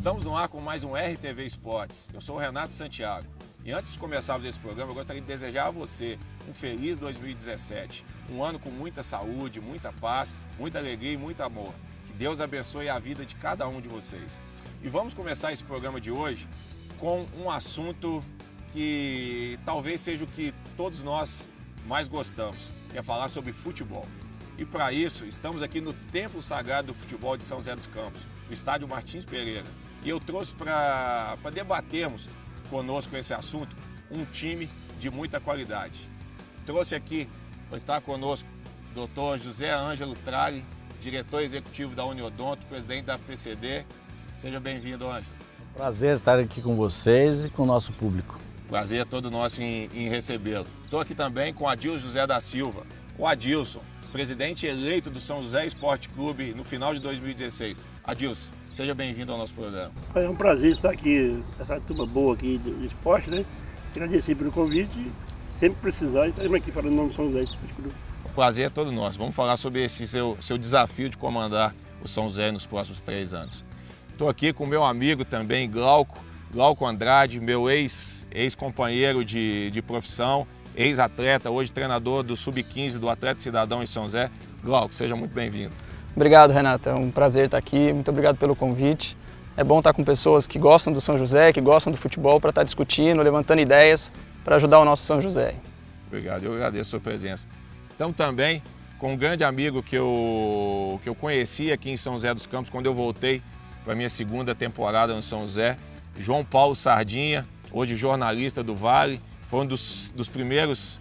Estamos no ar com mais um RTV Esportes. Eu sou o Renato Santiago. E antes de começarmos esse programa, eu gostaria de desejar a você um feliz 2017. Um ano com muita saúde, muita paz, muita alegria e muito amor. Que Deus abençoe a vida de cada um de vocês. E vamos começar esse programa de hoje com um assunto que talvez seja o que todos nós mais gostamos, que é falar sobre futebol. E para isso, estamos aqui no Templo Sagrado do Futebol de São José dos Campos, no estádio Martins Pereira. E eu trouxe para debatermos conosco esse assunto um time de muita qualidade. Trouxe aqui para estar conosco o Dr. José Ângelo Tralli, diretor executivo da Uniodonto, presidente da PCD. Seja bem-vindo, Ângelo. Prazer estar aqui com vocês e com o nosso público. Prazer é todo nosso em recebê-lo. Estou aqui também com Adilson José da Silva. O Adilson, presidente eleito do São José Esporte Clube no final de 2016. Adilson, seja bem-vindo ao nosso programa. É um prazer estar aqui, essa turma boa aqui do esporte, né? Agradecer pelo convite, sempre precisar, estaremos aqui falando no nome do São José Esporte Clube. O prazer é todo nosso. Vamos falar sobre esse seu desafio de comandar o São José nos próximos 3 anos. Estou aqui com o meu amigo também, Glauco Andrade, meu ex-companheiro de profissão, ex-atleta, hoje treinador do Sub-15 do Atleta Cidadão em São José. Glauco, seja muito bem-vindo. Obrigado, Renato. É um prazer estar aqui. Muito obrigado pelo convite. É bom estar com pessoas que gostam do São José, que gostam do futebol, para estar discutindo, levantando ideias para ajudar o nosso São José. Obrigado, eu agradeço a sua presença. Estamos também com um grande amigo que eu conheci aqui em São José dos Campos quando eu voltei para a minha segunda temporada no São José, João Paulo Sardinha, hoje jornalista do Vale, foi das primeiras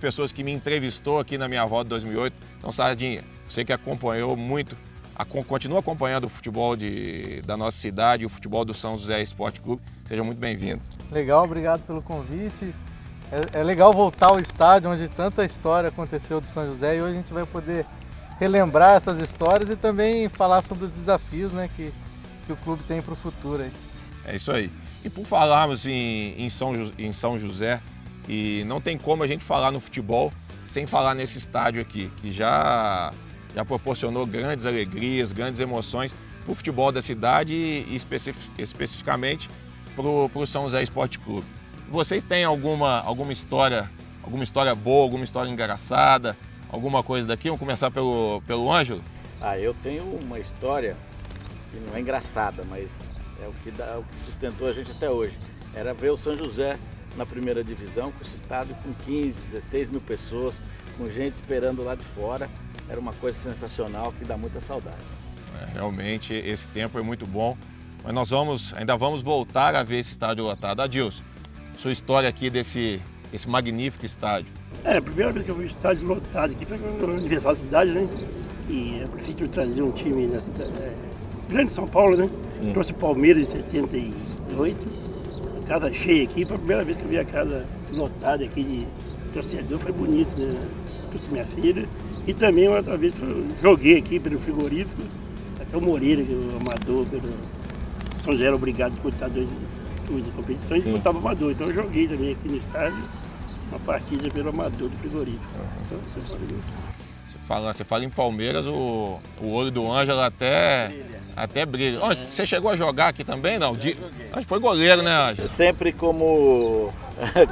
pessoas que me entrevistou aqui na minha volta de 2008. Então, Sardinha, você que acompanhou muito, continua acompanhando o futebol da nossa cidade, o futebol do São José Esporte Clube, seja muito bem-vindo. Legal, obrigado pelo convite. É legal voltar ao estádio onde tanta história aconteceu do São José e hoje a gente vai poder relembrar essas histórias e também falar sobre os desafios, né, que o clube tem para o futuro aí. É isso aí. E por falarmos em São José, e não tem como a gente falar no futebol sem falar nesse estádio aqui, que já proporcionou grandes alegrias, grandes emoções para o futebol da cidade e especificamente para o São José Esporte Clube. Vocês têm alguma história boa, alguma história engraçada, alguma coisa daqui? Vamos começar pelo Ângelo? Eu tenho uma história que não é engraçada, mas é o que sustentou a gente até hoje. Era ver o São José na primeira divisão, com esse estádio com 15, 16 mil pessoas, com gente esperando lá de fora. Era uma coisa sensacional que dá muita saudade. Realmente, esse tempo é muito bom, mas nós ainda vamos voltar a ver esse estádio lotado. Adilson, sua história aqui esse magnífico estádio. A primeira vez que eu vi o estádio lotado aqui foi no aniversário da cidade, né? E a prefeitura trazer um time da cidade, grande São Paulo, né? Sim. Trouxe o Palmeiras em 78, a casa cheia aqui, foi a primeira vez que eu vi a casa lotada aqui de torcedor, foi bonito, né? Trouxe minha filha. E também outra vez eu joguei aqui pelo frigorífico, até o Moreira, que é o amador, pelo São José era obrigado a disputar duas competições e disputava o amador. Então eu joguei também aqui no estádio uma partida pelo amador do frigorífico. Então, Você fala em Palmeiras, o olho do Ângelo até brilha. Você chegou a jogar aqui também, não? Acho que foi goleiro, né, Ângelo? Sempre como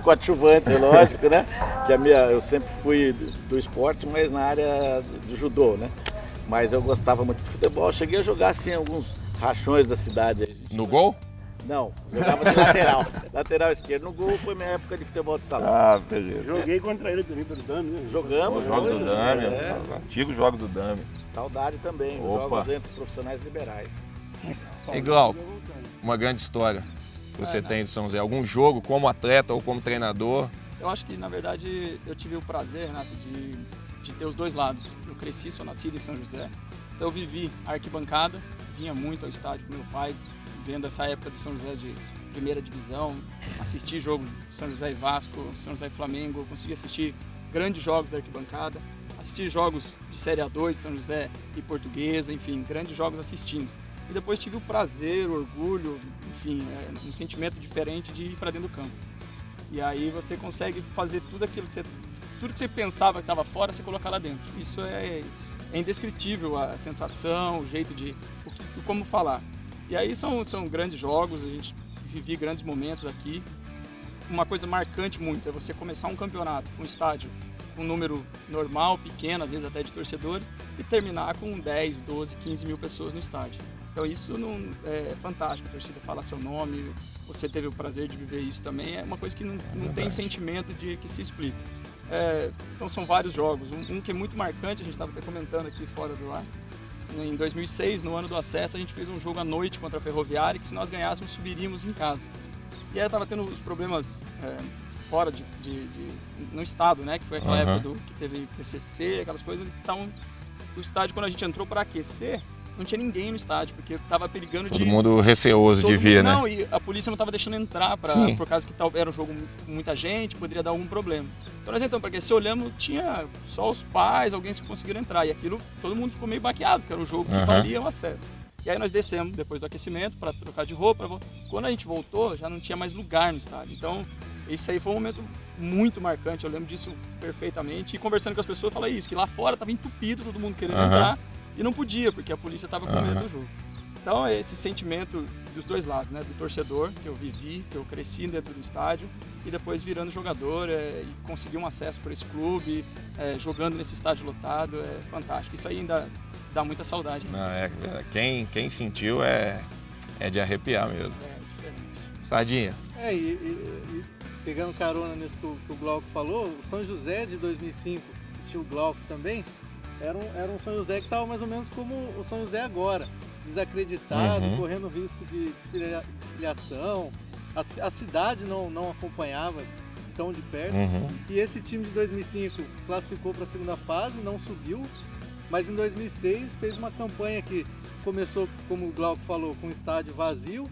coadjuvante, é lógico, né? Eu sempre fui do esporte, mas na área do judô, né? Mas eu gostava muito de futebol. Cheguei a jogar assim alguns rachões da cidade. No gol? Não, jogava de lateral, lateral esquerdo. No gol foi minha época de futebol de salão. Beleza. joguei contra ele também pelo Dami, né? Jogamos. Os jogos do Dami, É. antigo jogo do Dami. Saudade também, os Opa. jogos entre profissionais liberais. E Glauco, uma grande história que você tem do São José. Algum jogo como atleta ou como treinador? Eu acho que, na verdade, eu tive o prazer, Renato, de ter os dois lados. Eu cresci, sou nascido em São José, então eu vivi a arquibancada, vinha muito ao estádio com meu pai, vendo essa época do São José de primeira divisão, assisti jogo São José e Vasco, São José e Flamengo, consegui assistir grandes jogos da arquibancada, assisti jogos de Série A2, São José e Portuguesa, enfim, grandes jogos assistindo. E depois tive o prazer, o orgulho, enfim, um sentimento diferente de ir para dentro do campo. E aí você consegue fazer tudo que você pensava que estava fora, você colocar lá dentro. Isso é indescritível, a sensação, o jeito de... como falar. E aí são grandes jogos, a gente vive grandes momentos aqui. Uma coisa marcante muito é você começar um campeonato com um estádio com um número normal, pequeno, às vezes até de torcedores, e terminar com 10, 12, 15 mil pessoas no estádio. Então isso não, é fantástico, a torcida fala seu nome, você teve o prazer de viver isso também, é uma coisa que não tem sentimento de que se explique. Então são vários jogos, um que é muito marcante, a gente estava até comentando aqui fora do ar. Em 2006, no ano do acesso, a gente fez um jogo à noite contra a Ferroviária, que se nós ganhássemos, subiríamos em casa. E aí estava tendo os problemas fora no estado, né? Que foi aquela época que teve PCC, aquelas coisas. Então, o estádio, quando a gente entrou para aquecer, não tinha ninguém no estádio, porque estava perigando Todo mundo receoso de vir, né? Não, e a polícia não estava deixando entrar, por causa que era um jogo com muita gente, poderia dar algum problema. Então nós entramos para aquecer, olhamos, tinha só os pais, alguém que conseguiram entrar. E aquilo, todo mundo ficou meio baqueado, porque era um jogo que valia o acesso. E aí nós descemos depois do aquecimento para trocar de roupa. Quando a gente voltou, já não tinha mais lugar no estádio. Então, esse aí foi um momento muito marcante, eu lembro disso perfeitamente. E conversando com as pessoas, eu falei isso, que lá fora estava entupido, todo mundo querendo entrar, e não podia, porque a polícia estava com medo do jogo. Então, é esse sentimento dos dois lados, né? Do torcedor, que eu vivi, que eu cresci dentro do estádio, e depois virando jogador e conseguir um acesso para esse clube, jogando nesse estádio lotado, é fantástico. Isso aí ainda dá muita saudade. Né? Não, quem sentiu é de arrepiar mesmo. Sardinha. E pegando carona nisso que o Glauco falou, o São José de 2005, que tinha o Glauco também, era um São José que estava mais ou menos como o São José agora, desacreditado, correndo risco de desfiliação, a cidade não acompanhava tão de perto. E esse time de 2005 classificou para a segunda fase, não subiu, mas em 2006 fez uma campanha que começou, como o Glauco falou, com o estádio vazio,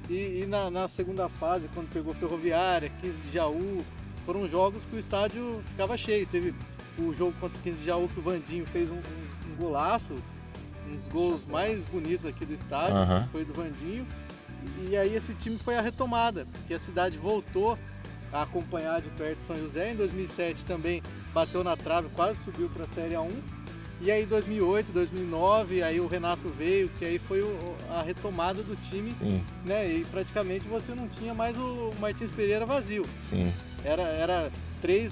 e na segunda fase, quando pegou Ferroviária, 15 de Jaú, foram jogos que o estádio ficava cheio. Teve o jogo contra o 15 de Jaú que o Vandinho fez um golaço, um dos gols mais bonitos aqui do estádio, foi do Vandinho. E aí esse time foi a retomada, porque a cidade voltou a acompanhar de perto São José. Em 2007 também bateu na trave, quase subiu para a Série A1. E aí 2008, 2009, aí o Renato veio, que aí foi a retomada do time, né? E praticamente você não tinha mais o Martins Pereira vazio. Sim. Era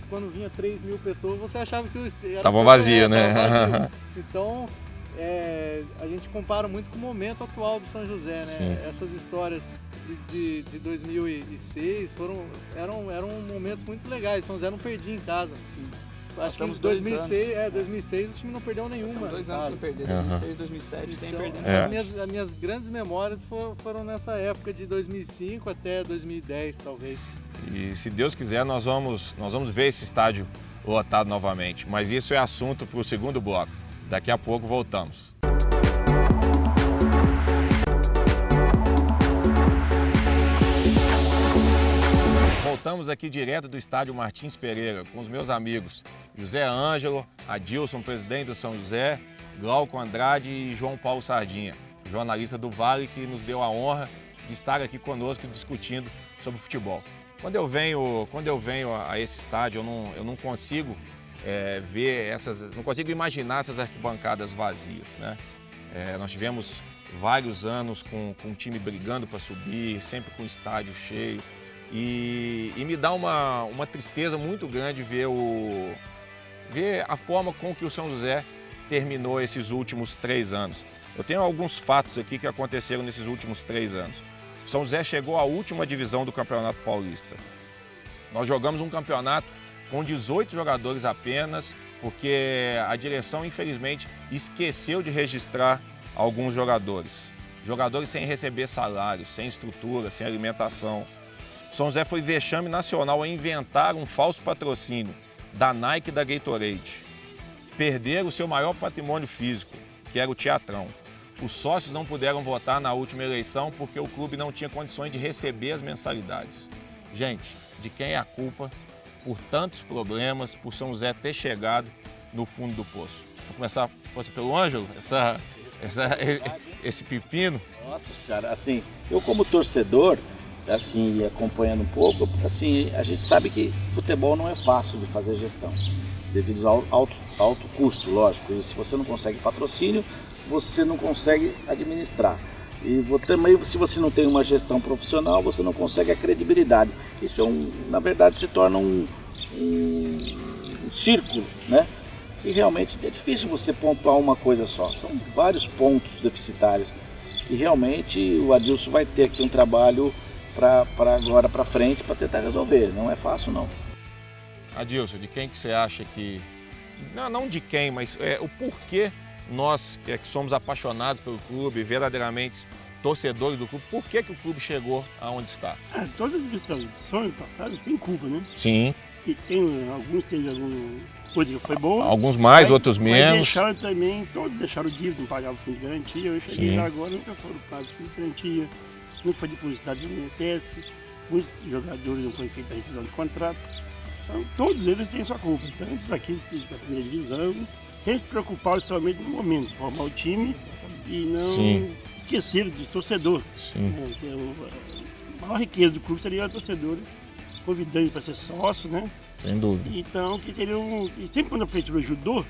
quando vinha 3 mil pessoas, você achava que estavam vazios, né? Vazio. Então, a gente compara muito com o momento atual do São José, né? Sim. Essas histórias de 2006 eram momentos muito legais. São José não perdia em casa. Sim. Acho que em 2006 o time não perdeu nenhuma. Passamos 2 anos sem perder, 2006, 2007, sem perder. As minhas grandes memórias foram nessa época de 2005 até 2010, talvez. E se Deus quiser, nós vamos ver esse estádio lotado novamente. Mas isso é assunto para o segundo bloco. Daqui a pouco voltamos. Voltamos aqui direto do estádio Martins Pereira com os meus amigos José Ângelo, Adilson, presidente do São José, Glauco Andrade e João Paulo Sardinha, jornalista do Vale, que nos deu a honra de estar aqui conosco discutindo sobre futebol. Quando eu venho a esse estádio, eu não consigo não consigo imaginar essas arquibancadas vazias, né? Nós tivemos vários anos com um time brigando para subir, sempre com o estádio cheio. E me dá uma tristeza muito grande ver a forma com que o São José terminou esses últimos 3 anos. Eu tenho alguns fatos aqui que aconteceram nesses últimos 3 anos. O São José chegou à última divisão do Campeonato Paulista. Nós jogamos um campeonato com 18 jogadores apenas, porque a direção, infelizmente, esqueceu de registrar alguns jogadores. Jogadores sem receber salários, sem estrutura, sem alimentação. São José foi vexame nacional a inventar um falso patrocínio da Nike e da Gatorade. Perderam o seu maior patrimônio físico, que era o Teatrão. Os sócios não puderam votar na última eleição porque o clube não tinha condições de receber as mensalidades. Gente, de quem é a culpa por tantos problemas, por São José ter chegado no fundo do poço? Vamos começar pelo Ângelo, esse pepino? Nossa senhora, assim, eu como torcedor, assim, acompanhando um pouco, assim, a gente sabe que futebol não é fácil de fazer gestão, devido ao alto custo, lógico. E se você não consegue patrocínio, você não consegue administrar. E também, se você não tem uma gestão profissional, você não consegue a credibilidade. Isso na verdade se torna um círculo, né? E realmente é difícil você pontuar uma coisa só. São vários pontos deficitários. E realmente o Adilson vai ter que ter um trabalho para agora para frente para tentar resolver. Não é fácil, não. Adilson, de quem que você acha que... Não de quem, mas o porquê nós que somos apaixonados pelo clube, verdadeiramente torcedores do clube, por que o clube chegou aonde está? Todas as transições passadas têm culpa, né? Sim. E alguns têm alguma coisa que foi boa. Alguns mais, outros mas menos. Deixaram também, todos deixaram dívida, não pagavam fundo de garantia. Eu cheguei lá agora, nunca foram pagos fundo de garantia, nunca foi depositado no INSS, muitos jogadores não foi feita a rescisão de contrato. Então, todos eles têm sua culpa. Tantos aqui da primeira divisão, sempre se preocuparam somente no momento, formar o time e não esquecer do torcedor. Sim. A maior riqueza do clube seria o torcedor, convidando para ser sócio, né? Sem dúvida. Então, que teria e sempre quando a prefeitura ajudou,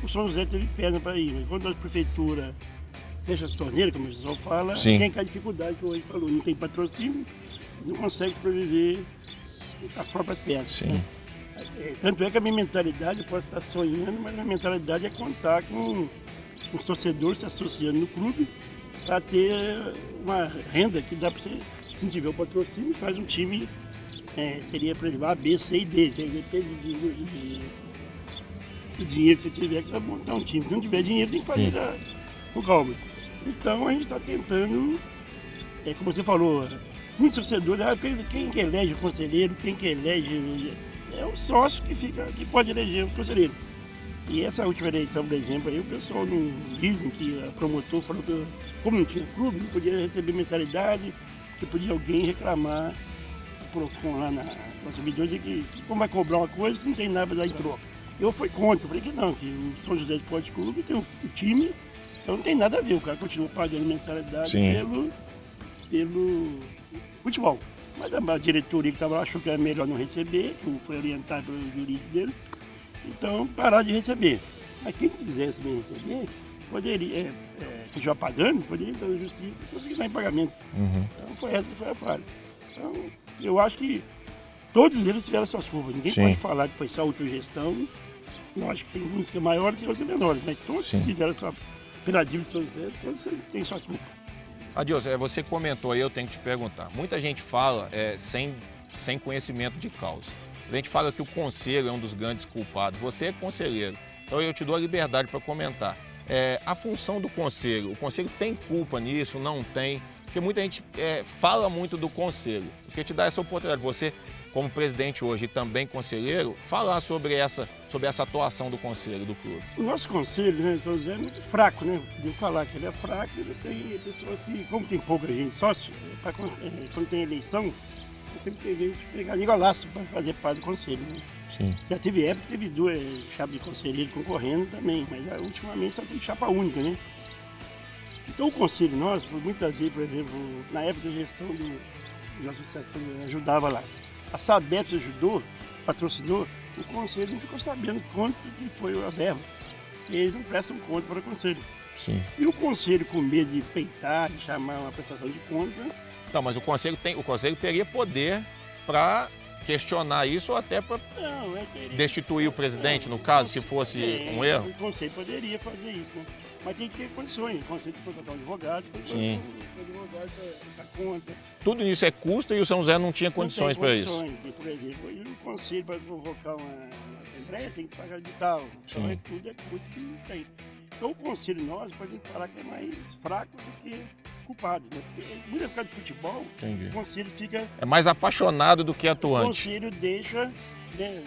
o São José teve perna para ir. Mas quando a prefeitura fecha as torneiras, como o pessoal fala, tem aquela dificuldade que hoje falou, não tem patrocínio, não consegue sobreviver as próprias pernas. Sim. Né? Tanto é que a minha mentalidade, eu posso estar sonhando, mas a minha mentalidade é contar com os torcedores se associando no clube para ter uma renda que dá para você, se não tiver o patrocínio, faz um time, teria, por exemplo, A, B, C e D, depende do dinheiro que você tiver, que você vai montar um time. Se não tiver dinheiro, tem que fazer com calma. Então a gente está tentando, como você falou, muitos torcedores, quem que elege o conselheiro, quem que elege, é o sócio que pode eleger o conselheiro. E essa última eleição, por exemplo, aí o pessoal não dizem que a promotor falou que, como não tinha clube, não podia receber mensalidade, que podia alguém reclamar lá na servidor, dizer que como vai cobrar uma coisa que não tem nada lá em troca. Eu fui contra, eu falei que não, que o São José Esporte Clube tem o time, então não tem nada a ver, o cara continua pagando mensalidade pelo futebol. Mas a diretoria que estava lá achou que era melhor não receber, que foi orientado pelo jurídico deles, então parar de receber. Mas quem quisesse bem receber, poderia, que já pagando, poderia entrar na justiça e conseguir dar em pagamento. Então foi essa que foi a falha. Então eu acho que todos eles tiveram suas curvas. Ninguém pode falar que foi só autogestão. Eu acho que tem uns que é maiores e outros menores, mas todos tiveram sua operativa de São José, todos têm suas curvas. Adilson, você comentou aí, eu tenho que te perguntar. Muita gente fala sem conhecimento de causa. A gente fala que o conselho é um dos grandes culpados. Você é conselheiro, então eu te dou a liberdade para comentar. A função do conselho, o conselho tem culpa nisso, não tem? Porque muita gente fala muito do conselho. Porque te dá essa oportunidade, você como presidente hoje e também conselheiro, falar sobre essa atuação do conselho do clube. O nosso conselho, né, São José, é muito fraco, né? Podemos falar que ele é fraco, ele tem pessoas que, como tem pouca gente sócio, quando tem eleição, sempre tem gente pegar língua laço para fazer parte do conselho, né? Sim. Já teve época que teve duas chapas de conselheiro concorrendo também, mas ultimamente só tem chapa única, né? Então o conselho nosso, muitas vezes, por exemplo, na época da gestão da associação, ajudava lá. A Sabete ajudou, patrocinou, o conselho não ficou sabendo quanto que foi a verba. E eles não prestam conta para o conselho. Sim. E o conselho, com medo de peitar, de chamar uma prestação de conta... Não, mas o conselho teria poder para questionar isso ou até para destituir o presidente, no caso, se fosse um erro? O conselho poderia fazer isso, né? Mas tem que ter condições. O conselho tem que contratar um advogado, tem que ter um advogado para dar conta. Tudo isso é custo e o São José não tinha condições para isso. Por exemplo, e o conselho para convocar uma assembleia tem que pagar de tal. Então tudo é custo que não tem. Então o conselho nosso pode falar que é mais fraco do que culpado. Né? Porque muito por causa de futebol, o conselho fica... É mais apaixonado do que atuante. O conselho deixa, né,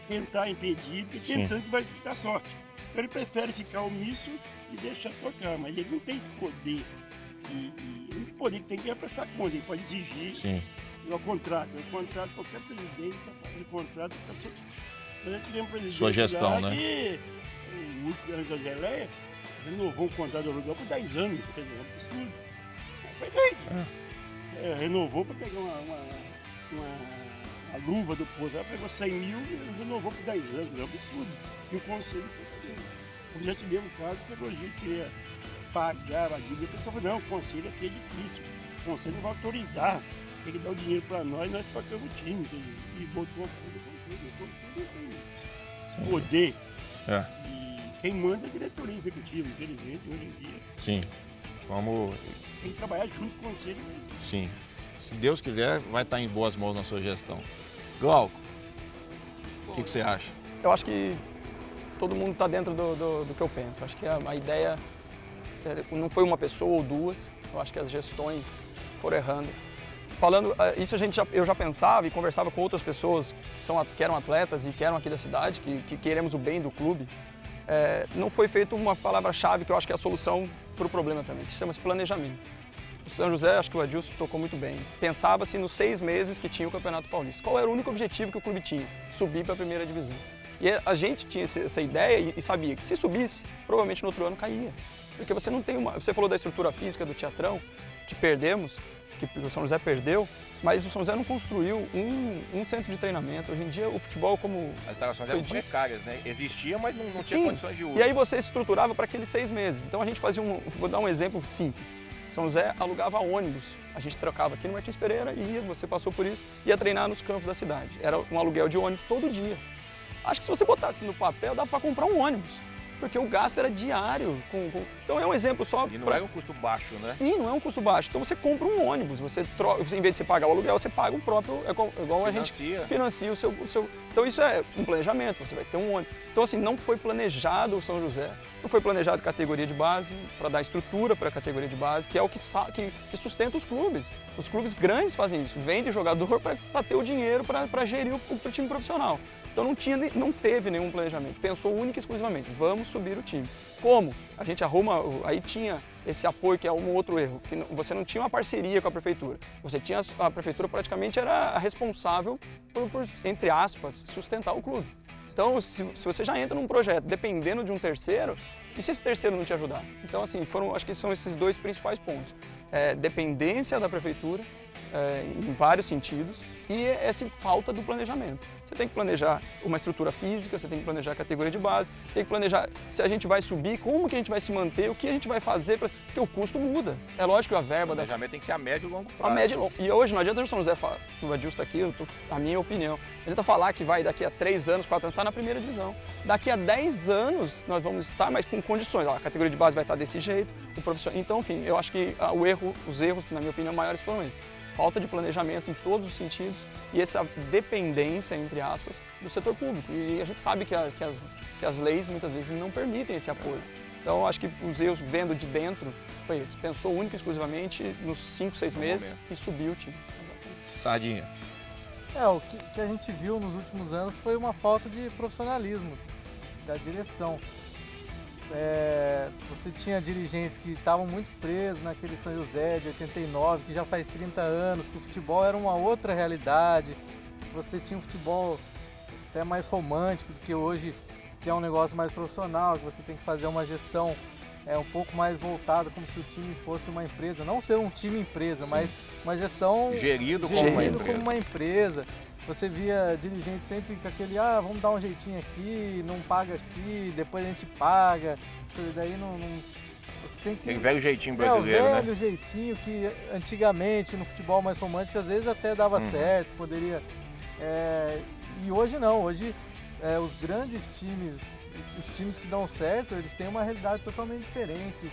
tentar impedir, porque tentando que vai ficar sorte. Então ele prefere ficar omisso e deixar tocar, mas ele não tem esse poder. O poder que tem que prestar conta, ele pode exigir o contrato. O contrato, qualquer presidente faz o contrato para sua gestão, né? Que, o último ano da Geleia renovou um contrato do aluguel por 10 anos, quer dizer, é um absurdo. Foi feito. Renovou para pegar uma luva do posto, ela pegou 100 mil e renovou por 10 anos, é um absurdo. E o conselho foi fazer. Já tivemos um caso que pegou gente que ia pagar a dívida. A pessoa falou, não, o conselho aqui é difícil. O conselho não vai autorizar. Tem que dar o dinheiro para nós pagamos o time. E botou a culpa do conselho. O conselho tem poder. E quem manda é a diretoria executiva, infelizmente, hoje em dia. Sim. Vamos... Tem que trabalhar junto com o conselho. Mas... Sim. Se Deus quiser, vai estar em boas mãos na sua gestão. Glauco, o que você acha? Eu acho que todo mundo está dentro do que eu penso. Acho que a ideia não foi uma pessoa ou duas. Eu acho que as gestões foram errando. Falando isso, eu já pensava e conversava com outras pessoas que eram atletas e que eram aqui da cidade, que queremos o bem do clube. Não foi feita uma palavra-chave que eu acho que é a solução para o problema também, que chama-se planejamento. O São José, acho que o Adilson tocou muito bem. Pensava-se nos 6 meses que tinha o Campeonato Paulista. Qual era o único objetivo que o clube tinha? Subir para a primeira divisão. E a gente tinha essa ideia e sabia que se subisse, provavelmente no outro ano caía. Porque você não tem uma... Você falou da estrutura física do Teatrão, que perdemos, que o São José perdeu, mas o São José não construiu um centro de treinamento. Hoje em dia, o futebol como... As instalações eram precárias, né? Existia, mas não tinha condições de uso. E aí você estruturava para aqueles 6 meses. Então a gente fazia Vou dar um exemplo simples. São José alugava ônibus. A gente trocava aqui no Martins Pereira e você passou por isso, ia treinar nos campos da cidade. Era um aluguel de ônibus todo dia. Acho que se você botasse no papel, dava para comprar um ônibus. Porque o gasto era diário. Então é um exemplo só... E não é um custo baixo, né? Sim, não é um custo baixo. Então você compra um ônibus, em vez de você pagar o aluguel, você paga o próprio... igual a gente financia o seu... Então isso é um planejamento, você vai ter um ônibus. Então assim, não foi planejado o São José, não foi planejado categoria de base, para dar estrutura para a categoria de base, que é o que sustenta os clubes. Os clubes grandes fazem isso, vendem jogador para ter o dinheiro para gerir o time profissional. Então não teve nenhum planejamento, pensou única e exclusivamente, vamos subir o time. Como? A gente arruma, aí tinha esse apoio que é um outro erro, que você não tinha uma parceria com a prefeitura. A prefeitura praticamente era a responsável por, entre aspas, sustentar o clube. Então, se você já entra num projeto dependendo de um terceiro, e se esse terceiro não te ajudar? Então, assim, acho que são esses 2 principais pontos. Dependência da prefeitura, em vários sentidos, e essa falta do planejamento. Você tem que planejar uma estrutura física, você tem que planejar a categoria de base, você tem que planejar se a gente vai subir, como que a gente vai se manter, o que a gente vai fazer, porque o custo muda. É lógico que a verba... O planejamento tem que ser a médio e longo prazo. A médio e longo. E hoje não adianta o São José falar, o Adilson está aqui, a minha opinião, não adianta falar que vai daqui a 3 anos, 4 anos, estar na primeira divisão. Daqui a 10 anos nós vamos estar, mas com condições. A categoria de base vai estar desse jeito, o profissional... Então, enfim, eu acho que os erros, na minha opinião, maiores foram esses. Falta de planejamento em todos os sentidos e essa dependência, entre aspas, do setor público. E a gente sabe que as leis muitas vezes não permitem esse apoio. Então, acho que os erros vendo de dentro foi esse. Pensou única e exclusivamente nos 5, 6 meses e subiu o time. Sardinha. O que a gente viu nos últimos anos foi uma falta de profissionalismo da direção. Você tinha dirigentes que estavam muito presos naquele São José de 89, que já faz 30 anos, que o futebol era uma outra realidade. Você tinha um futebol até mais romântico do que hoje, que é um negócio mais profissional, que você tem que fazer uma gestão um pouco mais voltada, como se o time fosse uma empresa. Não ser um time empresa, sim, mas uma gestão gerido como uma empresa. Você via dirigente sempre com aquele, vamos dar um jeitinho aqui, não paga aqui, depois a gente paga. Isso daí não você tem que... Tem velho jeitinho brasileiro, né? O velho jeitinho que antigamente no futebol mais romântico às vezes até dava certo, poderia... E hoje não, hoje os grandes times, os times que dão certo, eles têm uma realidade totalmente diferente.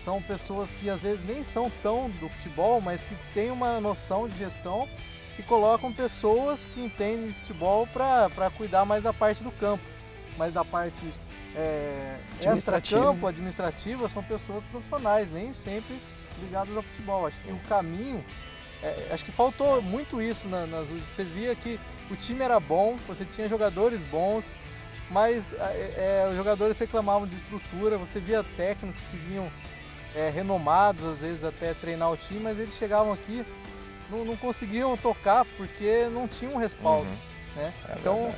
São pessoas que às vezes nem são tão do futebol, mas que têm uma noção de gestão e colocam pessoas que entendem de futebol para cuidar mais da parte do campo, mas da parte extra-campo, administrativa, são pessoas profissionais, nem sempre ligadas ao futebol. Acho que o caminho, acho que faltou muito isso você via que o time era bom, você tinha jogadores bons, mas os jogadores reclamavam de estrutura, você via técnicos que vinham renomados, às vezes até treinar o time, mas eles chegavam aqui, não conseguiam tocar porque não tinham um respaldo, né? Então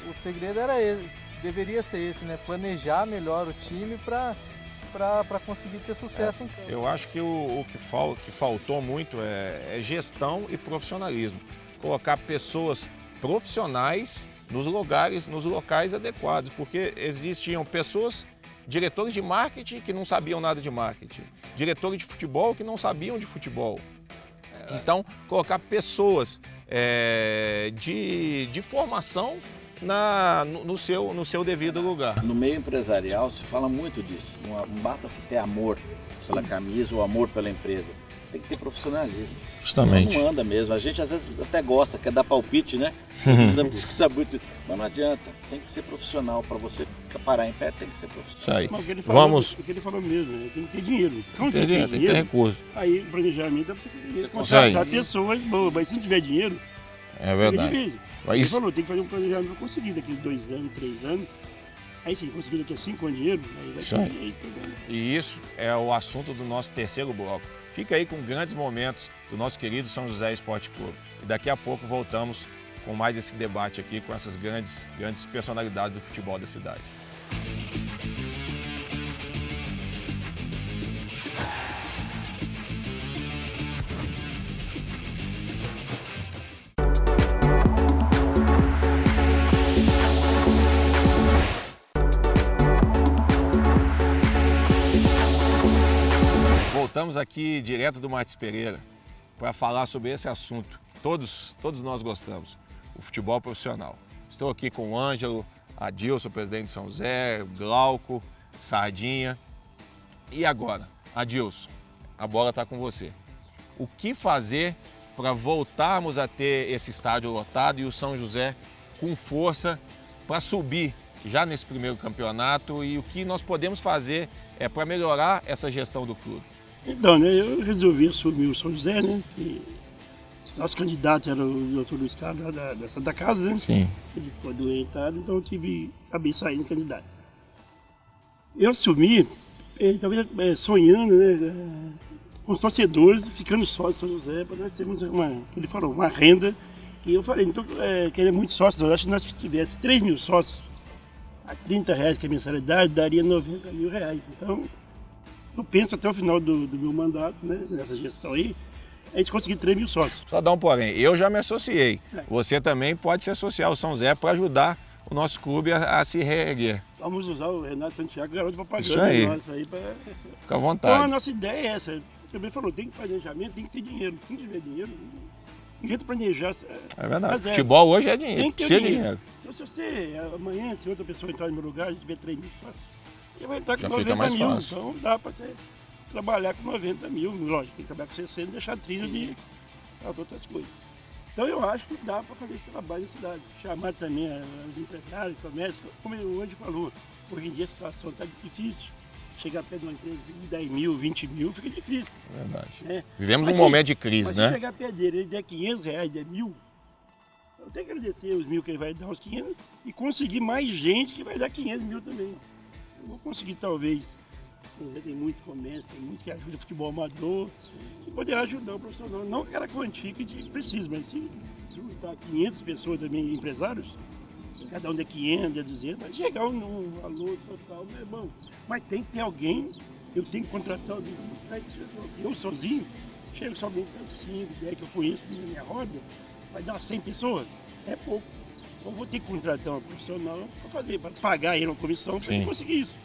o segredo era deveria ser esse, né? Planejar melhor o time para conseguir ter sucesso em campo. Eu acho que o que faltou muito é gestão e profissionalismo. Colocar pessoas profissionais nos locais adequados, porque existiam pessoas diretores de marketing que não sabiam nada de marketing, diretores de futebol que não sabiam de futebol. Então, colocar pessoas de formação no seu devido lugar. No meio empresarial se fala muito disso. Não basta se ter amor pela camisa ou amor pela empresa. Tem que ter profissionalismo. Justamente. Não anda mesmo. A gente às vezes até gosta, quer dar palpite, né? Mas não adianta. Tem que ser profissional. Para você parar em pé, tem que ser profissional. Isso aí. Mas o que ele falou, Vamos. O que ele falou mesmo, né? Tem que ter dinheiro. Então, Tem dinheiro, tem que ter recurso. aí o planejamento é para você consegue. contratar pessoas boas, mas se não tiver dinheiro, É verdade. ele Mas falou, tem que fazer um planejamento para conseguir daqui a 2 anos, 3 anos. Aí se conseguir daqui a 5 anos dinheiro, aí vai Isso aí. E isso é o assunto do nosso terceiro bloco. Fica aí com grandes momentos do nosso querido São José Esporte Clube. E daqui a pouco voltamos com mais esse debate aqui com essas grandes personalidades do futebol da cidade. Voltamos aqui direto do Martins Pereira para falar sobre esse assunto que todos nós gostamos, o futebol profissional. Estou aqui com o Ângelo, Adilson, presidente de São José, Glauco, Sardinha. E agora, Adilson, a bola está com você. O que fazer para voltarmos a ter esse estádio lotado e o São José com força para subir já nesse primeiro campeonato, e o que nós podemos fazer para melhorar essa gestão do clube? Então, né, eu resolvi assumir o São José, né? E nosso candidato era o doutor Luiz Carlos da Santa Casa, né? Sim. Ele ficou doentado, então eu acabei saindo candidato. Eu assumi, talvez sonhando, né? Com os torcedores, ficando sócio de São José, para nós termos ele falou, uma renda. E eu falei, então, queria muitos sócios, eu acho que nós tivéssemos 3 mil sócios, a R$30 que é a mensalidade, daria R$90 mil. Então, eu penso até o final do meu mandato, né, nessa gestão aí, a gente conseguir 3 mil sócios. Só dar um porém, eu já me associei. Você também pode se associar ao São José para ajudar o nosso clube a se reerguer. Vamos usar o Renato Santiago, garoto propaganda Isso aí. nosso aí. Fica à Então vontade. a nossa ideia é essa. Você também falou, tem que planejamento, tem que ter dinheiro. Se não tiver dinheiro, não jeito de planejar. É verdade. Mas Futebol hoje é dinheiro, tem que ter precisa de dinheiro. dinheiro. Então se você, amanhã, se outra pessoa entrar no meu lugar, a gente tiver 3 mil sócios, você vai entrar com Já 90 fica mais mil. fácil. Então dá para trabalhar com 90 mil. Lógico, tem que trabalhar com 60 e deixar 30 de outras coisas. Então eu acho que dá para fazer esse trabalho na cidade. Chamar também os empresários, comércio, como o Andy falou, hoje em dia a situação está difícil. Chegar perto de uma empresa de 10 mil, 20 mil, fica difícil. Verdade. Né? Vivemos Mas um se- momento de crise, Mas né? se chegar perto dele, ele der R$500, der 1.000, eu tenho que agradecer os 1.000 que ele vai dar, os 500, e conseguir mais gente que vai dar 500 mil também. Eu vou conseguir talvez, tem muitos comércios, tem muitos que ajudam o futebol amador, que poderá ajudar o profissional, não aquela quantia que a gente precisa, mas se juntar 500 pessoas também, empresários, se cada um der 500, der 200, vai chegar um valor total, não é bom. Mas tem que ter alguém, eu tenho que contratar alguém para buscar esse pessoal. Eu sozinho, chego somente para 5, 10 que eu conheço na minha roda, vai dar 100 pessoas, é pouco. Então eu vou ter que contratar um profissional para pagar ele uma comissão para ele Sim. conseguir isso.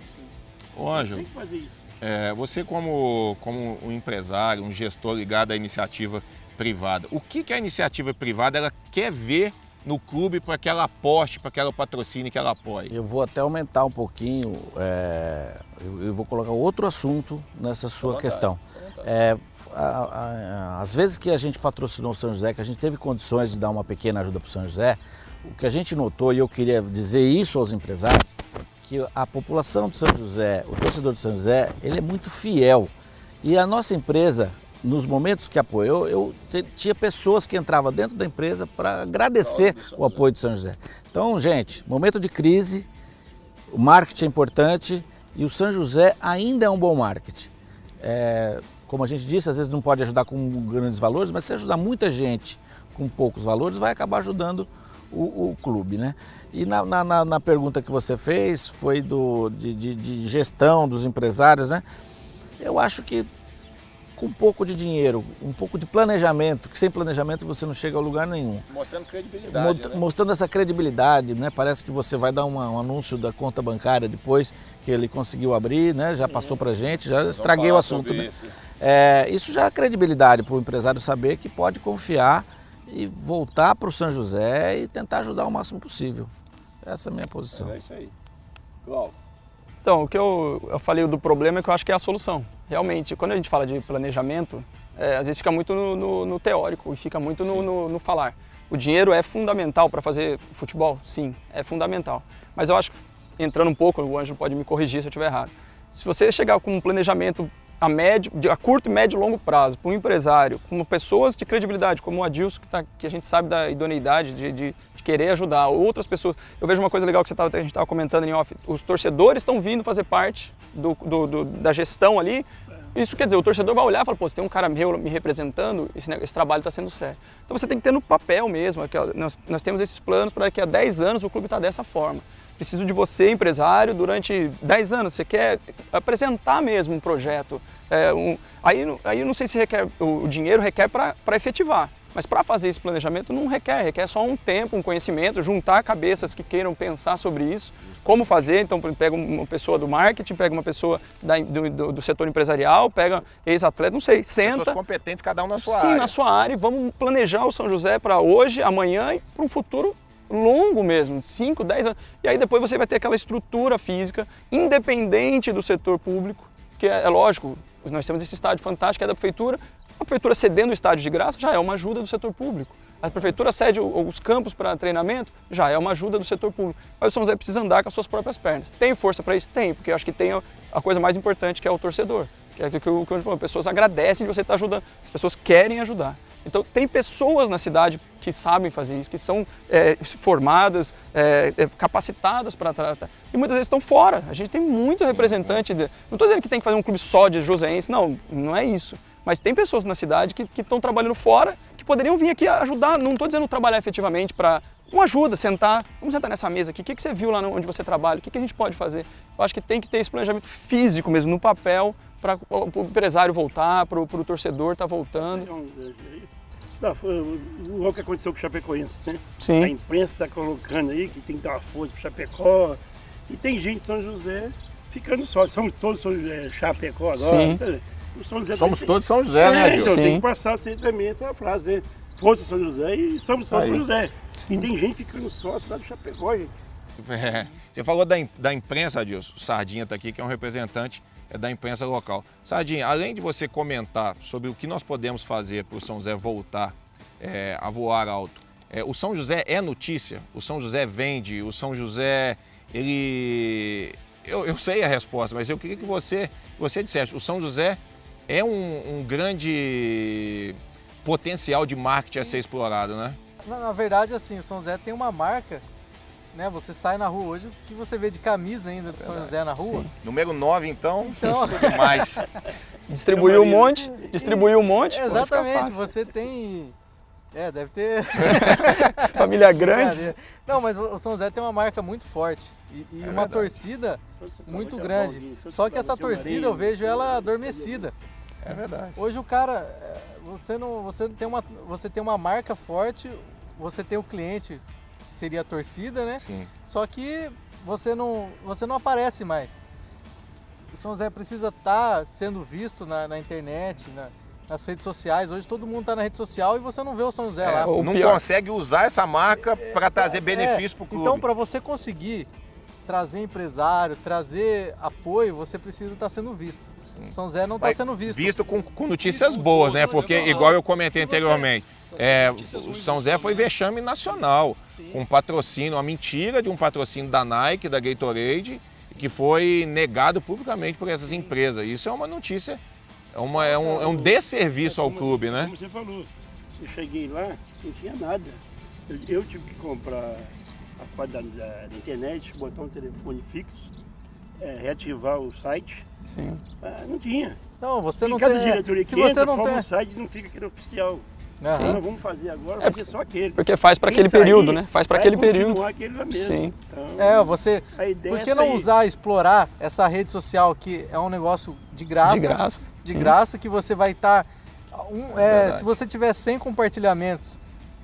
Ô, Ângelo, Tem que fazer isso. você como um empresário, um gestor ligado à iniciativa privada, o que a iniciativa privada ela quer ver no clube para que ela aposte, para que ela patrocine, que ela apoie? Eu vou até aumentar um pouquinho, eu vou colocar outro assunto nessa sua questão. Às vezes que a gente patrocinou o São José, que a gente teve condições de dar uma pequena ajuda para o São José, o que a gente notou, e eu queria dizer isso aos empresários, que a população de São José, o torcedor de São José, ele é muito fiel. E a nossa empresa, nos momentos que apoiou, tinha pessoas que entravam dentro da empresa para agradecer o apoio de São José. Então, gente, momento de crise, o marketing é importante e o São José ainda é um bom marketing. Como a gente disse, às vezes não pode ajudar com grandes valores, mas se ajudar muita gente com poucos valores, vai acabar ajudando o clube, né? E na pergunta que você fez, foi de gestão dos empresários, né? Eu acho que com um pouco de dinheiro, um pouco de planejamento, que sem planejamento você não chega a lugar nenhum. Mostrando credibilidade, né? Mostrando essa credibilidade, né? Parece que você vai dar um anúncio da conta bancária depois que ele conseguiu abrir, né? Já passou pra gente, já estraguei o assunto, né? Isso já é credibilidade para o empresário saber que pode confiar e voltar para o São José e tentar ajudar o máximo possível. Essa é a minha posição. É isso aí. Cláudio. Então, o que eu falei do problema é que eu acho que é a solução. Realmente, quando a gente fala de planejamento, às vezes fica muito no teórico e fica muito no falar. O dinheiro é fundamental para fazer futebol? Sim, é fundamental. Mas eu acho que, entrando um pouco, o Ângelo pode me corrigir se eu estiver errado. Se você chegar com um planejamento a curto, médio e longo prazo, para um empresário, com pessoas de credibilidade, como o Adilson, que a gente sabe da idoneidade de querer ajudar, outras pessoas. Eu vejo uma coisa legal que a gente estava comentando em off, os torcedores estão vindo fazer parte da gestão ali. Isso quer dizer, o torcedor vai olhar e falar, pô, se tem um cara meu me representando, esse trabalho está sendo sério. Então você tem que ter no papel mesmo, nós temos esses planos para daqui a 10 anos o clube está dessa forma. Preciso de você, empresário, durante 10 anos. Você quer apresentar mesmo um projeto. Aí eu não sei se o dinheiro requer para efetivar. Mas para fazer esse planejamento não requer só um tempo, um conhecimento, juntar cabeças que queiram pensar sobre isso, como fazer. Então pega uma pessoa do marketing, pega uma pessoa do setor empresarial, pega ex-atleta, não sei, senta. Pessoas competentes, cada um na sua área. Sim, na sua área, e vamos planejar o São José para hoje, amanhã e para um futuro longo mesmo, 5, 10 anos. E aí depois você vai ter aquela estrutura física, independente do setor público, que é lógico, nós temos esse estádio fantástico, é da prefeitura. A prefeitura cedendo o estádio de graça já é uma ajuda do setor público. A prefeitura cede os campos para treinamento, já é uma ajuda do setor público. Mas o São José precisa andar com as suas próprias pernas. Tem força para isso? Tem, porque eu acho que tem a coisa mais importante, que é o torcedor. Que é o que eu falei, as pessoas agradecem de você estar ajudando, as pessoas querem ajudar. Então tem pessoas na cidade que sabem fazer isso, que são formadas, capacitadas para tratar. E muitas vezes estão fora. A gente tem muito representante. Não estou dizendo que tem que fazer um clube só de joseense, não é isso. Mas tem pessoas na cidade que estão trabalhando fora, que poderiam vir aqui ajudar. Não estou dizendo trabalhar efetivamente para uma ajuda, vamos sentar nessa mesa aqui. O que você viu lá onde você trabalha? O que a gente pode fazer? Eu acho que tem que ter esse planejamento físico mesmo, no papel, para o empresário voltar, para o torcedor estar voltando. Não, foi o que aconteceu com o Chapecoense, né? Sim. A imprensa está colocando aí que tem que dar uma força para o Chapecó. E tem gente de São José ficando só. Somos todos São José, Chapecó agora. Sim. Somos todos São José, né, Adilson? Então tem que passar sempre também essa frase, né? Força São José e somos todos São José. Sim. E tem gente ficando só na cidade do Chapecó, gente. Você falou da imprensa, Adilson. O Sardinha está aqui, que é um representante da imprensa local. Sardinha, além de você comentar sobre o que nós podemos fazer para o São José voltar a voar alto, o São José é notícia? O São José vende? O São José, ele... Eu sei a resposta, mas eu queria que você dissesse. O São José é um grande potencial de marketing a ser explorado, né? Na verdade, assim, o São José tem uma marca, né? Você sai na rua hoje, o que você vê de camisa ainda do São José na rua? Sim. Número 9, então demais. Distribuiu um monte. Exatamente, você tem... deve ter... Família grande. Não, mas o São José tem uma marca muito forte e uma torcida muito grande. Só que essa torcida eu vejo ela adormecida. É verdade. Hoje o cara, você tem uma marca forte, você tem o cliente, que seria a torcida, né? Sim. Só que você não aparece mais. O São José precisa estar sendo visto na internet, nas redes sociais. Hoje todo mundo está na rede social e você não vê o São José lá. Não consegue usar essa marca para trazer benefício para o clube. Então, para você conseguir trazer empresário, trazer apoio, você precisa estar sendo visto. O São José não está sendo visto. Visto com notícias boas, né? Porque, igual eu comentei anteriormente, o São José foi vexame nacional, com patrocínio, uma mentira de um patrocínio da Nike, da Gatorade, que foi negado publicamente por essas empresas. Isso é uma notícia, é um desserviço ao clube, né? Como você falou, eu cheguei lá, não tinha nada. Eu tive que comprar a quadra da internet, botar um telefone fixo, reativar o site. Sim. Não tinha. Não, você não cada tem. diretoria Se que você entra, não forma tem o site, não fica aquele oficial. Sim. Não, vamos fazer agora, vai ser só aquele. Porque faz para aquele período, né? Faz para aquele período. Aquele lá mesmo. Sim. Então, você. a ideia Por que não explorar essa rede social que é um negócio de graça? de graça que você vai estar... se você tiver 100 compartilhamentos,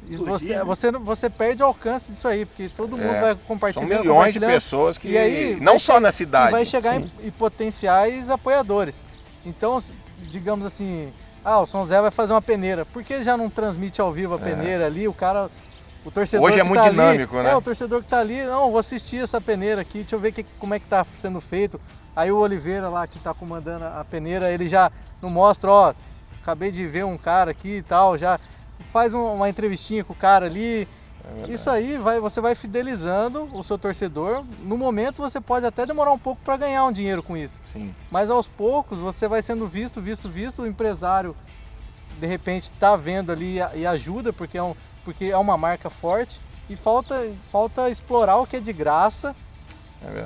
e você perde o alcance disso aí, porque todo mundo vai compartilhando. São milhões de pessoas que, e aí, não só na cidade. E vai chegar em potenciais apoiadores. Então, digamos assim, o São José vai fazer uma peneira. Por que já não transmite ao vivo a peneira ali? O torcedor hoje é muito dinâmico, né? O torcedor que tá ali, não, vou assistir essa peneira aqui, deixa eu ver como é que tá sendo feito. Aí o Oliveira lá, que tá comandando a peneira, ele já não mostra, acabei de ver um cara aqui e tal, já faz uma entrevistinha com o cara ali. Isso aí você vai fidelizando o seu torcedor. No momento você pode até demorar um pouco para ganhar um dinheiro com isso. Sim. Mas aos poucos você vai sendo visto, o empresário de repente está vendo ali e ajuda, porque é uma marca forte, e falta explorar o que é de graça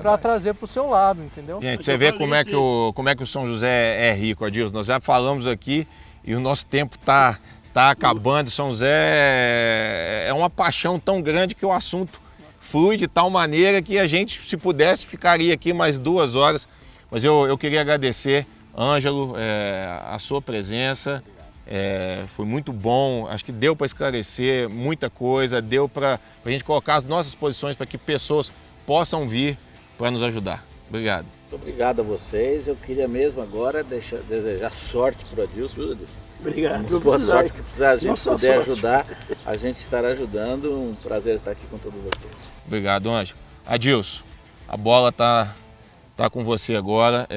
para trazer para o seu lado, entendeu? Gente, você vê como é que o São José é rico, Adilson. Nós já falamos aqui e o nosso tempo está acabando. São José é uma paixão tão grande que o assunto flui de tal maneira que a gente, se pudesse, ficaria aqui mais 2 horas. Mas eu queria agradecer, Ângelo, a sua presença. Foi muito bom, acho que deu para esclarecer muita coisa, deu para a gente colocar as nossas posições para que pessoas possam vir para nos ajudar. Obrigado. Muito obrigado a vocês. Eu queria mesmo agora desejar sorte para o Adilson, viu, Adilson? Obrigado. Boa sorte, que precisar a gente puder ajudar, a gente estará ajudando. Um prazer estar aqui com todos vocês. Obrigado, Ângelo. Adilson, a bola tá com você agora.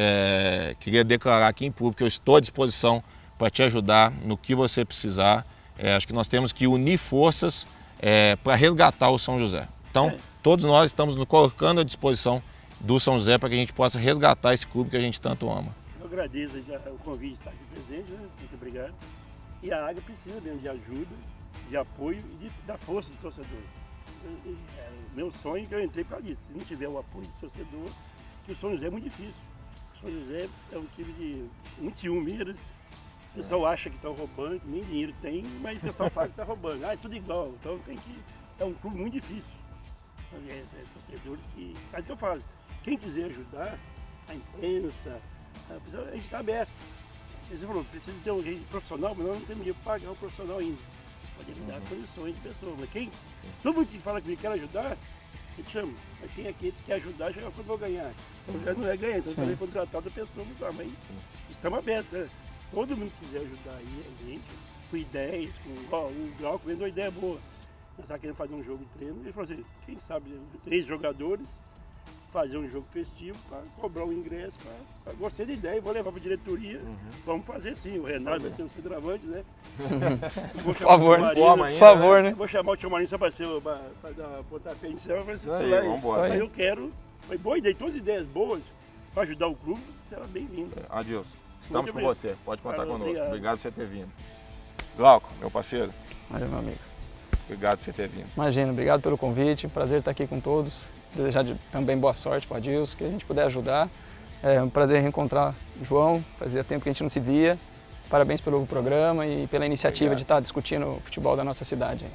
Queria declarar aqui em público que eu estou à disposição para te ajudar no que você precisar. Acho que nós temos que unir forças para resgatar o São José. Então, todos nós estamos nos colocando à disposição do São José para que a gente possa resgatar esse clube que a gente tanto ama. Eu agradeço o convite de estar aqui presente, né? Muito obrigado. E a Águia precisa mesmo de ajuda, de apoio e da força do torcedor. Meu sonho é que eu entrei para isso. Se não tiver o apoio do torcedor, que o São José é muito difícil. O São José é um time de muito ciúmes. O pessoal acha que estão roubando, que nem dinheiro tem, mas o pessoal fala que está roubando. É tudo igual. Então é um clube muito difícil. Torcedores que. Mas eu falo, quem quiser ajudar, a imprensa, a gente está aberto. Você falou, precisa ter um gente profissional, mas nós não temos dinheiro para pagar um profissional ainda. Pode me dar condições de pessoa. Mas todo mundo que fala que me quer ajudar, a gente chama. Mas tem aquele que quer ajudar, já quando vou ganhar. Então já não é ganhar, então também contratar outra pessoa, mas estamos abertos, né? Todo mundo que quiser ajudar aí, a gente, com ideias, o Glauco vendo uma ideia boa. Nós estávamos querendo fazer um jogo de treino, ele falou assim, quem sabe 3 jogadores, fazer um jogo festivo para cobrar um ingresso, gostei da ideia, vou levar para a diretoria, vamos fazer sim, o Renato vai ser um centroavante, né? Por favor, por favor, né? Vou chamar o Tio Marinho só para dar pontapé inicial, para vamos embora. Mas eu quero, foi boa ideia, todas as ideias boas para ajudar o clube, será bem-vindo. Adilson, estamos com você, pode contar conosco, obrigado por você ter vindo. Glauco, meu parceiro. Valeu, meu amigo. Obrigado por você ter vindo. Imagina, obrigado pelo convite, prazer estar aqui com todos. Desejar também boa sorte para o Adilson, que a gente puder ajudar. É um prazer reencontrar o João, fazia tempo que a gente não se via. Parabéns pelo programa e pela iniciativa de estar discutindo o futebol da nossa cidade.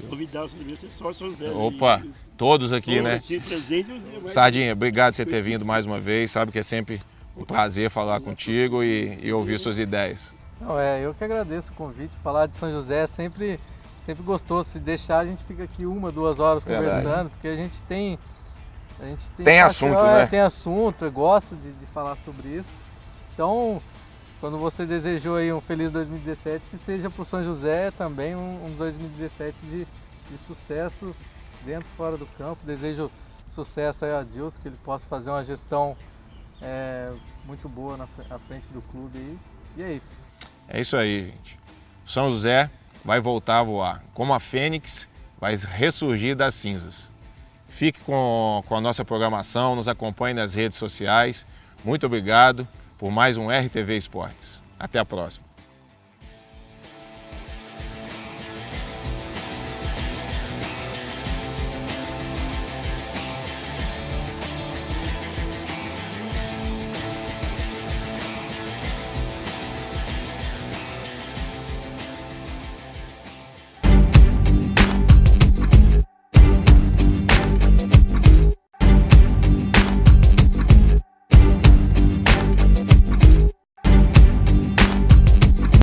Convidar você devia ser sócio José. Opa, todos aqui, né? Presente, Sardinha, obrigado por você ter vindo mais uma vez, sabe que é sempre um prazer falar contigo e ouvir suas ideias. Não, eu que agradeço o convite, falar de São José é sempre gostoso. Se deixar, a gente fica aqui 1, 2 horas conversando, porque a gente tem assunto, né? Tem assunto, gosta de falar sobre isso. Então, quando você desejou aí um feliz 2017, que seja para o São José também um 2017 de sucesso dentro e fora do campo. Desejo sucesso aí a Adilson, que ele possa fazer uma gestão muito boa à frente do clube aí. E é isso. É isso aí, gente. São José vai voltar a voar. Como a Fênix, vai ressurgir das cinzas. Fique com a nossa programação, nos acompanhe nas redes sociais. Muito obrigado por mais um RTV Esportes. Até a próxima.